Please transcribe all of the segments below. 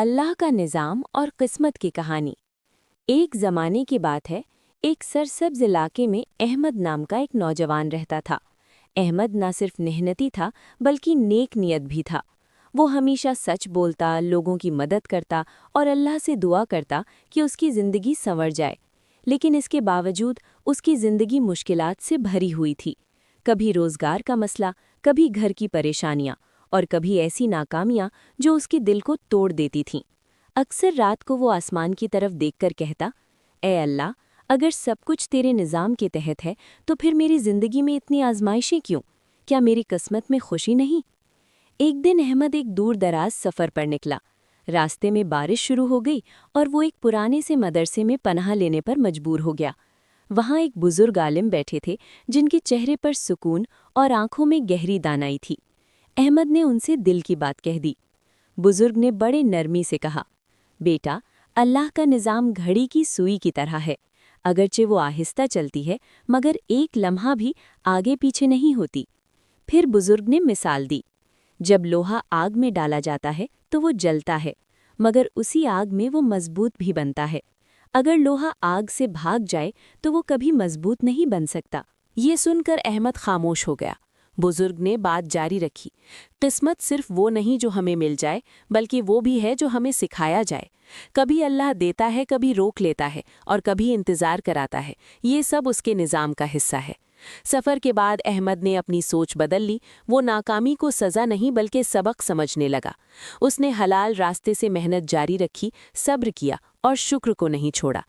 اللہ کا نظام اور قسمت کی کہانی۔ ایک زمانے کی بات ہے، ایک سرسبز علاقے میں احمد نام کا ایک نوجوان رہتا تھا۔ احمد نہ صرف محنتی تھا بلکہ نیک نیت بھی تھا۔ وہ ہمیشہ سچ بولتا، لوگوں کی مدد کرتا اور اللہ سے دعا کرتا کہ اس کی زندگی سنور جائے۔ لیکن اس کے باوجود اس کی زندگی مشکلات سے بھری ہوئی تھی۔ کبھی روزگار کا مسئلہ، کبھی گھر کی پریشانیاں اور کبھی ایسی ناکامیاں جو اس کے دل کو توڑ دیتی تھیں۔ اکثر رات کو وہ آسمان کی طرف دیکھ کر کہتا، اے اللہ، اگر سب کچھ تیرے نظام کے تحت ہے تو پھر میری زندگی میں اتنی آزمائشیں کیوں؟ کیا میری قسمت میں خوشی نہیں؟ ایک دن احمد ایک دور دراز سفر پر نکلا۔ راستے میں بارش شروع ہو گئی اور وہ ایک پرانے سے مدرسے میں پناہ لینے پر مجبور ہو گیا۔ وہاں ایک بزرگ عالم بیٹھے تھے جن کے چہرے پر سکون اور آنکھوں میں گہری دانائی تھی۔ احمد نے ان سے دل کی بات کہہ دی۔ بزرگ نے بڑے نرمی سے کہا، بیٹا، اللہ کا نظام گھڑی کی سوئی کی طرح ہے۔ اگرچہ وہ آہستہ چلتی ہے مگر ایک لمحہ بھی آگے پیچھے نہیں ہوتی۔ پھر بزرگ نے مثال دی، جب لوہا آگ میں ڈالا جاتا ہے تو وہ جلتا ہے، مگر اسی آگ میں وہ مضبوط بھی بنتا ہے۔ اگر لوہا آگ سے بھاگ جائے تو وہ کبھی مضبوط نہیں بن سکتا۔ یہ سن کر احمد خاموش ہو گیا۔ بزرگ نے بات جاری رکھی، قسمت صرف وہ نہیں جو ہمیں مل جائے، بلکہ وہ بھی ہے جو ہمیں سکھایا جائے۔ کبھی اللہ دیتا ہے، کبھی روک لیتا ہے اور کبھی انتظار کراتا ہے۔ یہ سب اس کے نظام کا حصہ ہے۔ سفر کے بعد احمد نے اپنی سوچ بدل لی۔ وہ ناکامی کو سزا نہیں بلکہ سبق سمجھنے لگا۔ اس نے حلال راستے سے محنت جاری رکھی، صبر کیا اور شکر کو نہیں چھوڑا۔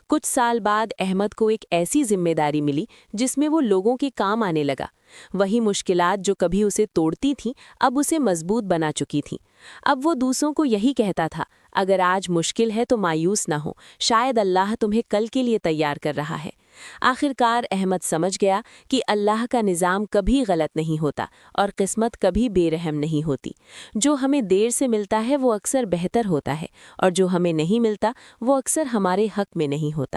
کچھ سال بعد احمد کو ایک ایسی ذمہ داری ملی جس میں وہ لوگوں کے کام آنے لگا۔ وہی مشکلات جو کبھی اسے توڑتی تھیں اب اسے مضبوط بنا چکی تھیں۔ اب وہ دوسروں کو یہی کہتا تھا، اگر آج مشکل ہے تو مایوس نہ ہو، شاید اللہ تمہیں کل کے لیے تیار کر رہا ہے۔ آخرکار احمد سمجھ گیا کہ اللہ کا نظام کبھی غلط نہیں ہوتا اور قسمت کبھی بے رحم نہیں ہوتی۔ جو ہمیں دیر سے ملتا ہے وہ اکثر بہتر ہوتا ہے اور جو ہمیں نہیں ملتا وہ اکثر ہمارے حق میں نہیں ہوتا۔